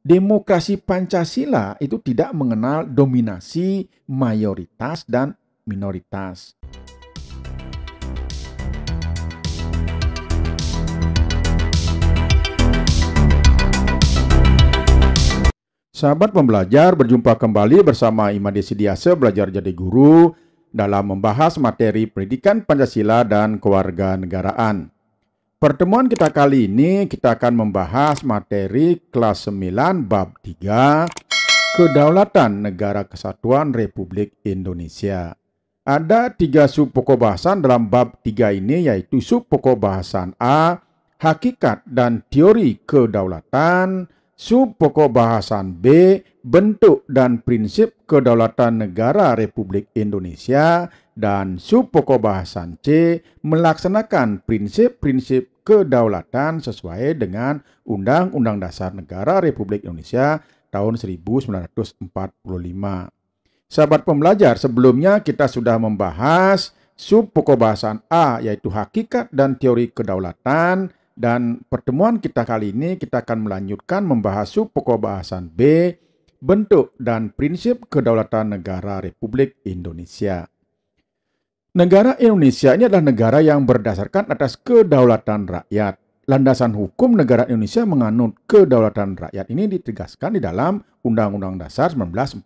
Demokrasi Pancasila itu tidak mengenal dominasi mayoritas dan minoritas. Sahabat pembelajar, berjumpa kembali bersama Iman Desidiase Belajar Jadi Guru dalam membahas materi pendidikan Pancasila dan kewarganegaraan. Pertemuan kita kali ini kita akan membahas materi kelas 9 bab 3 Kedaulatan Negara Kesatuan Republik Indonesia. Ada 3 sub pokok bahasan dalam bab 3 ini, yaitu sub pokok bahasan A, hakikat dan teori kedaulatan, sub pokok bahasan B, bentuk dan prinsip kedaulatan negara Republik Indonesia, dan sub pokok bahasan C, melaksanakan prinsip-prinsip kedaulatan sesuai dengan Undang-Undang Dasar Negara Republik Indonesia tahun 1945. Sahabat pembelajar, sebelumnya kita sudah membahas sub pokok bahasan A, yaitu hakikat dan teori kedaulatan, dan pertemuan kita kali ini kita akan melanjutkan membahas sub pokok bahasan B, bentuk dan prinsip kedaulatan negara Republik Indonesia. Negara Indonesia ini adalah negara yang berdasarkan atas kedaulatan rakyat. Landasan hukum negara Indonesia menganut kedaulatan rakyat ini ditegaskan di dalam Undang-Undang Dasar 1945.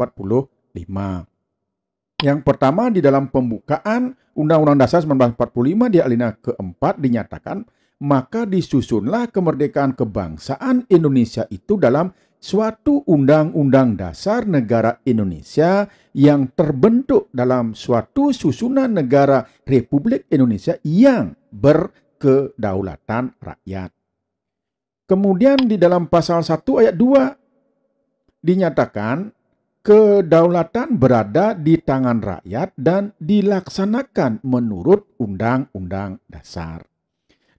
Yang pertama, di dalam pembukaan Undang-Undang Dasar 1945 di alinea keempat dinyatakan, maka disusunlah kemerdekaan kebangsaan Indonesia itu dalam suatu undang-undang dasar negara Indonesia yang terbentuk dalam suatu susunan negara Republik Indonesia yang berkedaulatan rakyat. Kemudian di dalam pasal 1 ayat 2 dinyatakan kedaulatan berada di tangan rakyat dan dilaksanakan menurut undang-undang dasar.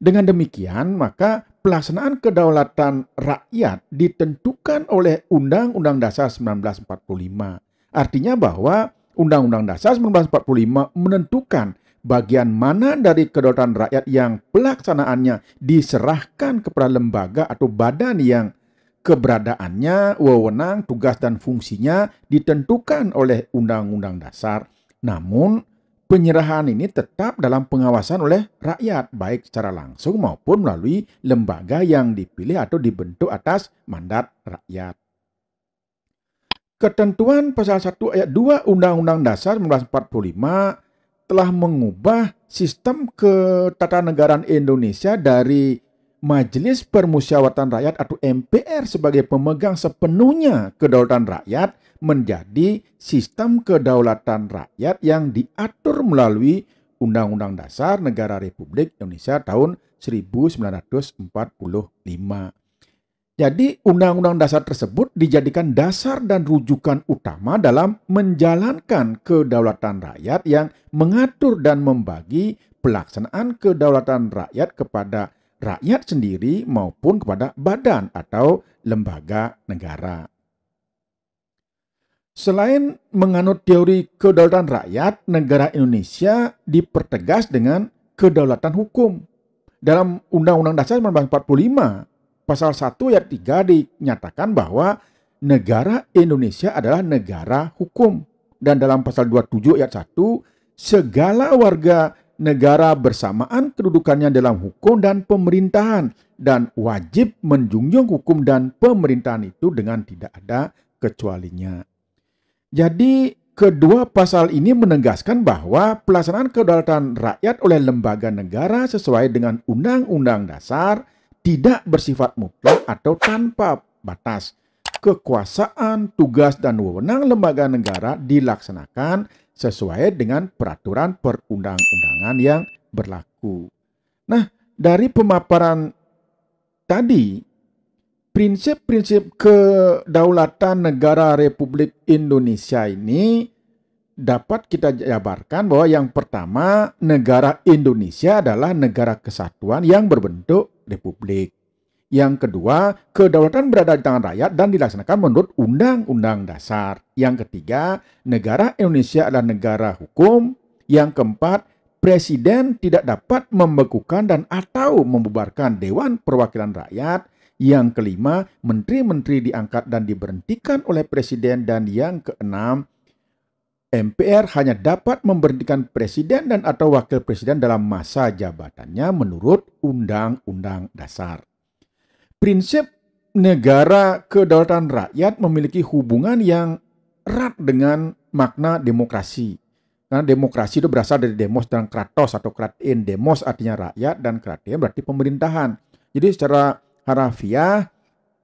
Dengan demikian, maka pelaksanaan kedaulatan rakyat ditentukan oleh Undang-Undang Dasar 1945. Artinya bahwa Undang-Undang Dasar 1945 menentukan bagian mana dari kedaulatan rakyat yang pelaksanaannya diserahkan kepada lembaga atau badan yang keberadaannya, wewenang, tugas, dan fungsinya ditentukan oleh Undang-Undang Dasar. Namun, penyerahan ini tetap dalam pengawasan oleh rakyat, baik secara langsung maupun melalui lembaga yang dipilih atau dibentuk atas mandat rakyat. Ketentuan pasal 1 ayat 2 Undang-Undang Dasar 1945 telah mengubah sistem ketatanegaraan Indonesia dari Majelis Permusyawaratan Rakyat atau MPR sebagai pemegang sepenuhnya kedaulatan rakyat menjadi sistem kedaulatan rakyat yang diatur melalui Undang-Undang Dasar Negara Republik Indonesia tahun 1945. Jadi Undang-Undang Dasar tersebut dijadikan dasar dan rujukan utama dalam menjalankan kedaulatan rakyat yang mengatur dan membagi pelaksanaan kedaulatan rakyat kepada rakyat sendiri maupun kepada badan atau lembaga negara. Selain menganut teori kedaulatan rakyat, negara Indonesia dipertegas dengan kedaulatan hukum. Dalam Undang-Undang Dasar 1945, pasal 1 ayat 3 dinyatakan bahwa negara Indonesia adalah negara hukum. Dan dalam pasal 27 ayat 1, segala warga negara bersamaan kedudukannya dalam hukum dan pemerintahan dan wajib menjunjung hukum dan pemerintahan itu dengan tidak ada kecualinya. Jadi kedua pasal ini menegaskan bahwa pelaksanaan kedaulatan rakyat oleh lembaga negara sesuai dengan Undang-Undang Dasar tidak bersifat mutlak atau tanpa batas. Kekuasaan, tugas, dan wewenang lembaga negara dilaksanakan sesuai dengan peraturan perundang-undangan yang berlaku. Nah, dari pemaparan tadi, prinsip-prinsip kedaulatan negara Republik Indonesia ini dapat kita jabarkan bahwa yang pertama, negara Indonesia adalah negara kesatuan yang berbentuk republik. Yang kedua, kedaulatan berada di tangan rakyat dan dilaksanakan menurut Undang-Undang Dasar. Yang ketiga, negara Indonesia adalah negara hukum. Yang keempat, Presiden tidak dapat membekukan dan atau membubarkan Dewan Perwakilan Rakyat. Yang kelima, menteri-menteri diangkat dan diberhentikan oleh presiden. Dan yang keenam, MPR hanya dapat memberhentikan presiden dan atau wakil presiden dalam masa jabatannya menurut Undang-Undang Dasar. Prinsip negara kedaulatan rakyat memiliki hubungan yang erat dengan makna demokrasi. Karena demokrasi itu berasal dari demos dan kratos atau kratein. Demos artinya rakyat dan kratein berarti pemerintahan. Jadi secara harafiah,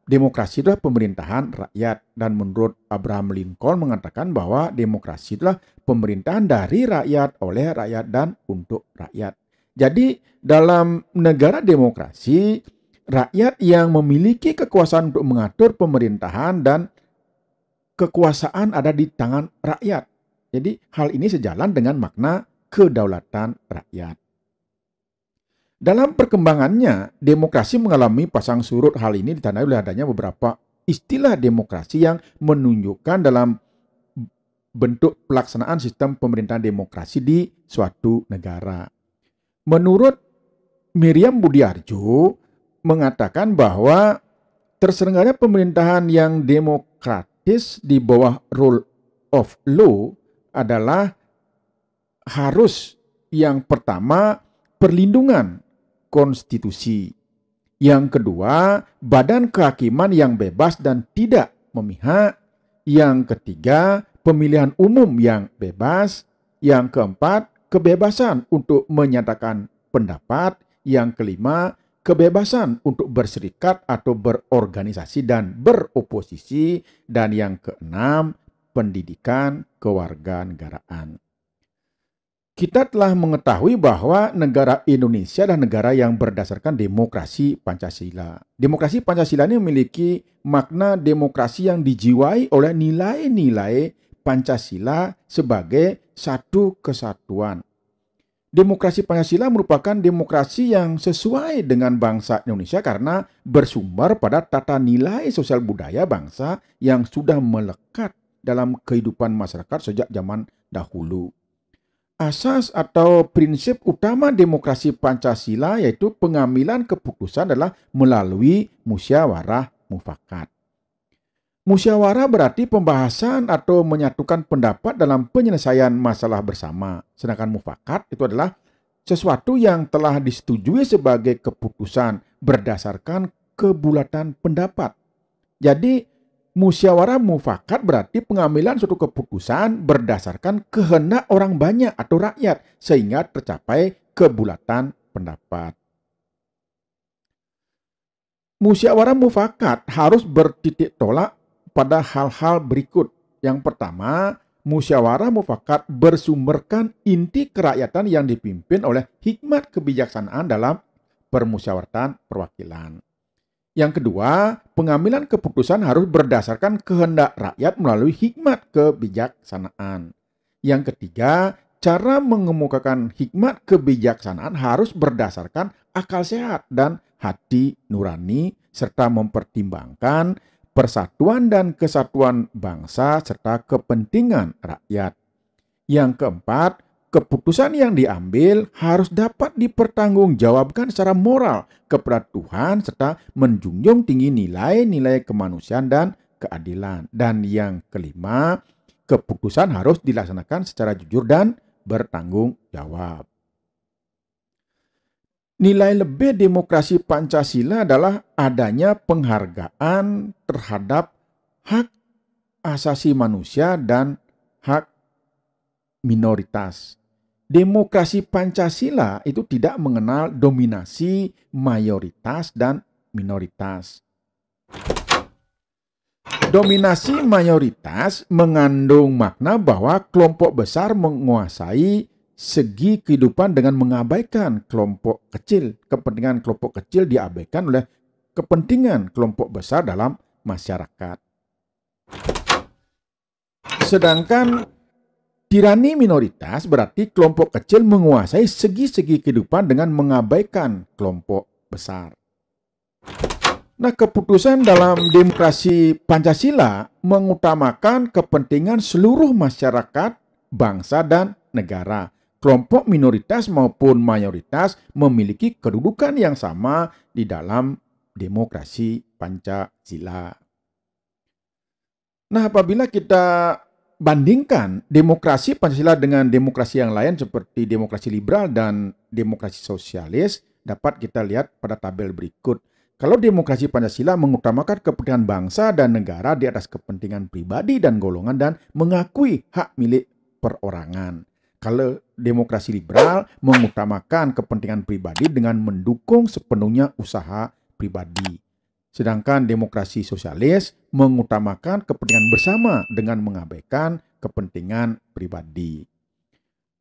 demokrasi adalah pemerintahan rakyat. Dan menurut Abraham Lincoln mengatakan bahwa demokrasi adalah pemerintahan dari rakyat, oleh rakyat, dan untuk rakyat. Jadi dalam negara demokrasi, rakyat yang memiliki kekuasaan untuk mengatur pemerintahan dan kekuasaan ada di tangan rakyat. Jadi hal ini sejalan dengan makna kedaulatan rakyat. Dalam perkembangannya, demokrasi mengalami pasang surut. Hal ini ditandai oleh adanya beberapa istilah demokrasi yang menunjukkan dalam bentuk pelaksanaan sistem pemerintahan demokrasi di suatu negara. Menurut Miriam Budiarjo mengatakan bahwa terselenggaranya pemerintahan yang demokratis di bawah rule of law adalah harus yang pertama perlindungan konstitusi. Yang kedua, badan kehakiman yang bebas dan tidak memihak. Yang ketiga, pemilihan umum yang bebas. Yang keempat, kebebasan untuk menyatakan pendapat. Yang kelima, kebebasan untuk berserikat atau berorganisasi dan beroposisi. Dan yang keenam, pendidikan kewarganegaraan. Kita telah mengetahui bahwa negara Indonesia adalah negara yang berdasarkan demokrasi Pancasila. Demokrasi Pancasila ini memiliki makna demokrasi yang dijiwai oleh nilai-nilai Pancasila sebagai satu kesatuan. Demokrasi Pancasila merupakan demokrasi yang sesuai dengan bangsa Indonesia karena bersumber pada tata nilai sosial budaya bangsa yang sudah melekat dalam kehidupan masyarakat sejak zaman dahulu. Asas atau prinsip utama demokrasi Pancasila yaitu pengambilan keputusan adalah melalui musyawarah mufakat. Musyawarah berarti pembahasan atau menyatukan pendapat dalam penyelesaian masalah bersama. Sedangkan mufakat itu adalah sesuatu yang telah disetujui sebagai keputusan berdasarkan kebulatan pendapat. Jadi musyawarah mufakat berarti pengambilan suatu keputusan berdasarkan kehendak orang banyak atau rakyat sehingga tercapai kebulatan pendapat. Musyawarah mufakat harus bertitik tolak pada hal-hal berikut. Yang pertama, musyawarah mufakat bersumberkan inti kerakyatan yang dipimpin oleh hikmat kebijaksanaan dalam permusyawaratan perwakilan. Yang kedua, pengambilan keputusan harus berdasarkan kehendak rakyat melalui hikmat kebijaksanaan. Yang ketiga, cara mengemukakan hikmat kebijaksanaan harus berdasarkan akal sehat dan hati nurani serta mempertimbangkan persatuan dan kesatuan bangsa serta kepentingan rakyat. Yang keempat, keputusan yang diambil harus dapat dipertanggungjawabkan secara moral kepada Tuhan serta menjunjung tinggi nilai-nilai kemanusiaan dan keadilan. Dan yang kelima, keputusan harus dilaksanakan secara jujur dan bertanggung jawab. Nilai lebih demokrasi Pancasila adalah adanya penghargaan terhadap hak asasi manusia dan hak minoritas. Demokrasi Pancasila itu tidak mengenal dominasi mayoritas dan minoritas. Dominasi mayoritas mengandung makna bahwa kelompok besar menguasai segi kehidupan dengan mengabaikan kelompok kecil. Kepentingan kelompok kecil diabaikan oleh kepentingan kelompok besar dalam masyarakat. Sedangkan tirani minoritas berarti kelompok kecil menguasai segi-segi kehidupan dengan mengabaikan kelompok besar. Nah, keputusan dalam demokrasi Pancasila mengutamakan kepentingan seluruh masyarakat, bangsa, dan negara. Kelompok minoritas maupun mayoritas memiliki kedudukan yang sama di dalam demokrasi Pancasila. Nah, apabila kita bandingkan demokrasi Pancasila dengan demokrasi yang lain seperti demokrasi liberal dan demokrasi sosialis, dapat kita lihat pada tabel berikut. Kalau demokrasi Pancasila mengutamakan kepentingan bangsa dan negara di atas kepentingan pribadi dan golongan dan mengakui hak milik perorangan. Kalau demokrasi liberal mengutamakan kepentingan pribadi dengan mendukung sepenuhnya usaha pribadi. Sedangkan demokrasi sosialis mengutamakan kepentingan bersama dengan mengabaikan kepentingan pribadi.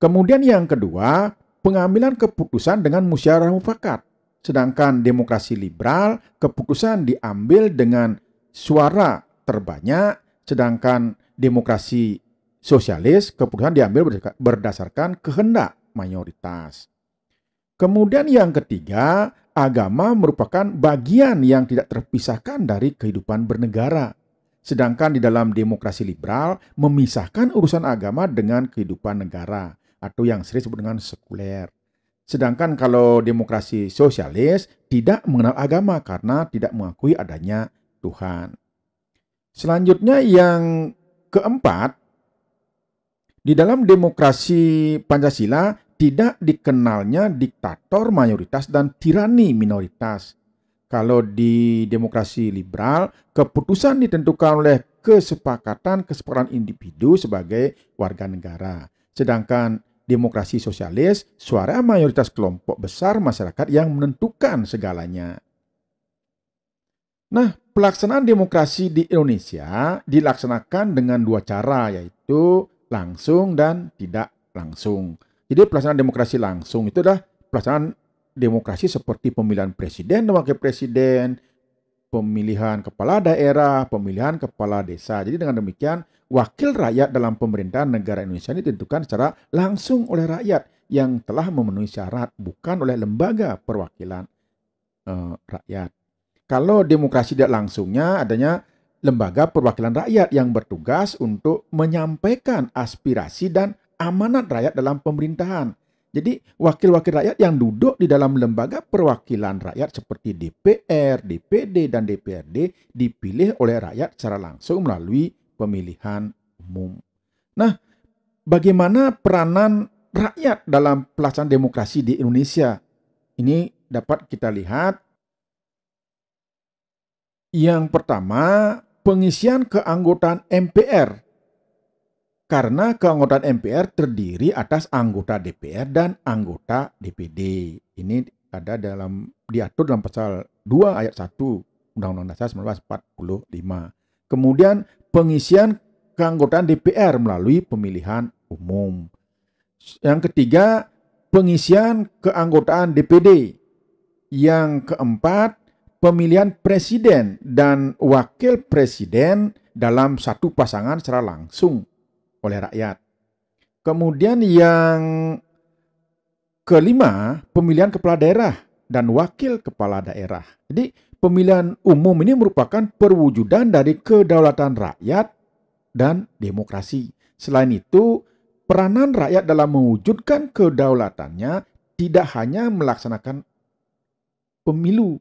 Kemudian yang kedua, pengambilan keputusan dengan musyawarah mufakat. Sedangkan demokrasi liberal, keputusan diambil dengan suara terbanyak, sedangkan demokrasi sosialis, keputusan diambil berdasarkan kehendak mayoritas. Kemudian yang ketiga, agama merupakan bagian yang tidak terpisahkan dari kehidupan bernegara. Sedangkan di dalam demokrasi liberal, memisahkan urusan agama dengan kehidupan negara, atau yang sering disebut dengan sekuler. Sedangkan kalau demokrasi sosialis tidak mengenal agama karena tidak mengakui adanya Tuhan. Selanjutnya yang keempat, di dalam demokrasi Pancasila tidak dikenalnya diktator mayoritas dan tirani minoritas. Kalau di demokrasi liberal, keputusan ditentukan oleh kesepakatan individu sebagai warga negara. Sedangkan demokrasi sosialis, suara mayoritas kelompok besar masyarakat yang menentukan segalanya. Nah, pelaksanaan demokrasi di Indonesia dilaksanakan dengan dua cara, yaitu langsung dan tidak langsung. Jadi pelaksanaan demokrasi langsung itu adalah pelaksanaan demokrasi seperti pemilihan presiden dan wakil presiden, pemilihan kepala daerah, pemilihan kepala desa. Jadi dengan demikian, wakil rakyat dalam pemerintahan negara Indonesia ini ditentukan secara langsung oleh rakyat yang telah memenuhi syarat, bukan oleh lembaga perwakilan rakyat. Kalau demokrasi tidak langsungnya adanya lembaga perwakilan rakyat yang bertugas untuk menyampaikan aspirasi dan amanat rakyat dalam pemerintahan. Jadi wakil-wakil rakyat yang duduk di dalam lembaga perwakilan rakyat seperti DPR, DPD, dan DPRD dipilih oleh rakyat secara langsung melalui pemilihan umum. Nah, bagaimana peranan rakyat dalam pelaksanaan demokrasi di Indonesia? Ini dapat kita lihat. Yang pertama, pengisian keanggotaan MPR. Karena keanggotaan MPR terdiri atas anggota DPR dan anggota DPD. Ini ada diatur dalam pasal 2 ayat 1 Undang-Undang Dasar 1945. Kemudian pengisian keanggotaan DPR melalui pemilihan umum. Yang ketiga, pengisian keanggotaan DPD. Yang keempat, pemilihan presiden dan wakil presiden dalam satu pasangan secara langsung oleh rakyat. Kemudian yang kelima, pemilihan kepala daerah dan wakil kepala daerah. Jadi pemilihan umum ini merupakan perwujudan dari kedaulatan rakyat dan demokrasi. Selain itu, peranan rakyat dalam mewujudkan kedaulatannya tidak hanya melaksanakan pemilu.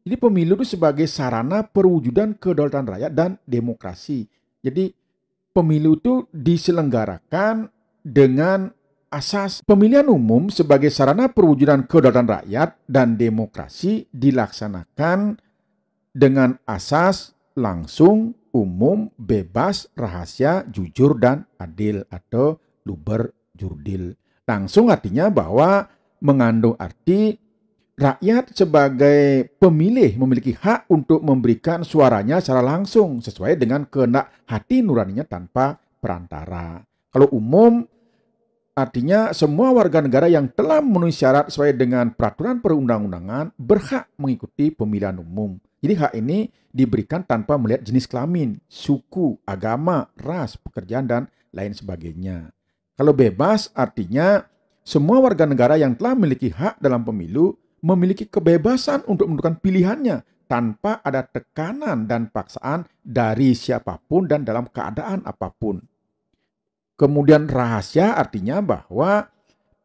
Jadi pemilu itu sebagai sarana perwujudan kedaulatan rakyat dan demokrasi. Jadi pemilu itu diselenggarakan dengan asas pemilihan umum sebagai sarana perwujudan kedaulatan rakyat dan demokrasi dilaksanakan dengan asas langsung, umum, bebas, rahasia, jujur, dan adil atau luber jurdil. Langsung artinya bahwa mengandung arti rakyat sebagai pemilih memiliki hak untuk memberikan suaranya secara langsung sesuai dengan kehendak hati nuraninya tanpa perantara. Kalau umum artinya semua warga negara yang telah memenuhi syarat sesuai dengan peraturan perundang-undangan berhak mengikuti pemilihan umum. Jadi hak ini diberikan tanpa melihat jenis kelamin, suku, agama, ras, pekerjaan, dan lain sebagainya. Kalau bebas artinya semua warga negara yang telah memiliki hak dalam pemilu memiliki kebebasan untuk menentukan pilihannya tanpa ada tekanan dan paksaan dari siapapun dan dalam keadaan apapun. Kemudian rahasia artinya bahwa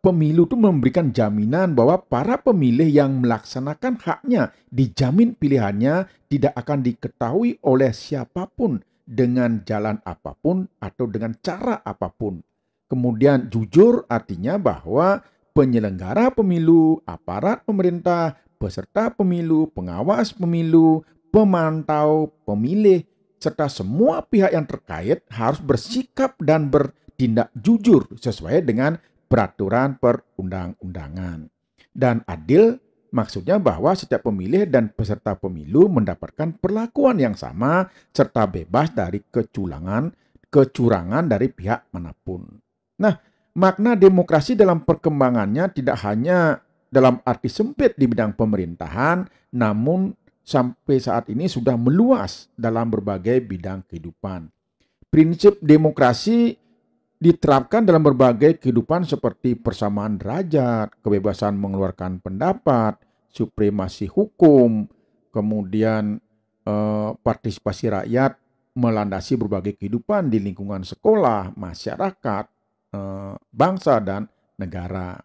pemilu itu memberikan jaminan bahwa para pemilih yang melaksanakan haknya dijamin pilihannya tidak akan diketahui oleh siapapun dengan jalan apapun atau dengan cara apapun. Kemudian jujur artinya bahwa penyelenggara pemilu, aparat pemerintah, peserta pemilu, pengawas pemilu, pemantau, pemilih, serta semua pihak yang terkait harus bersikap dan bertindak jujur sesuai dengan peraturan perundang-undangan. Dan adil maksudnya bahwa setiap pemilih dan peserta pemilu mendapatkan perlakuan yang sama serta bebas dari kecurangan dari pihak manapun. Nah, makna demokrasi dalam perkembangannya tidak hanya dalam arti sempit di bidang pemerintahan, namun sampai saat ini sudah meluas dalam berbagai bidang kehidupan. Prinsip demokrasi diterapkan dalam berbagai kehidupan seperti persamaan derajat, kebebasan mengeluarkan pendapat, supremasi hukum, kemudian partisipasi rakyat melandasi berbagai kehidupan di lingkungan sekolah, masyarakat, bangsa, dan negara.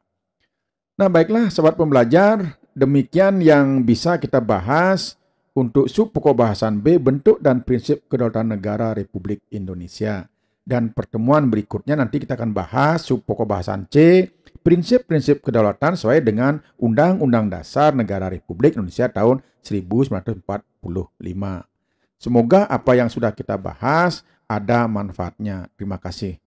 Nah, baiklah sobat pembelajar, demikian yang bisa kita bahas untuk sub pokok bahasan B, bentuk dan prinsip kedaulatan negara Republik Indonesia. Dan pertemuan berikutnya nanti kita akan bahas sub pokok bahasan C, prinsip-prinsip kedaulatan sesuai dengan Undang-Undang Dasar Negara Republik Indonesia tahun 1945. Semoga apa yang sudah kita bahas ada manfaatnya. Terima kasih.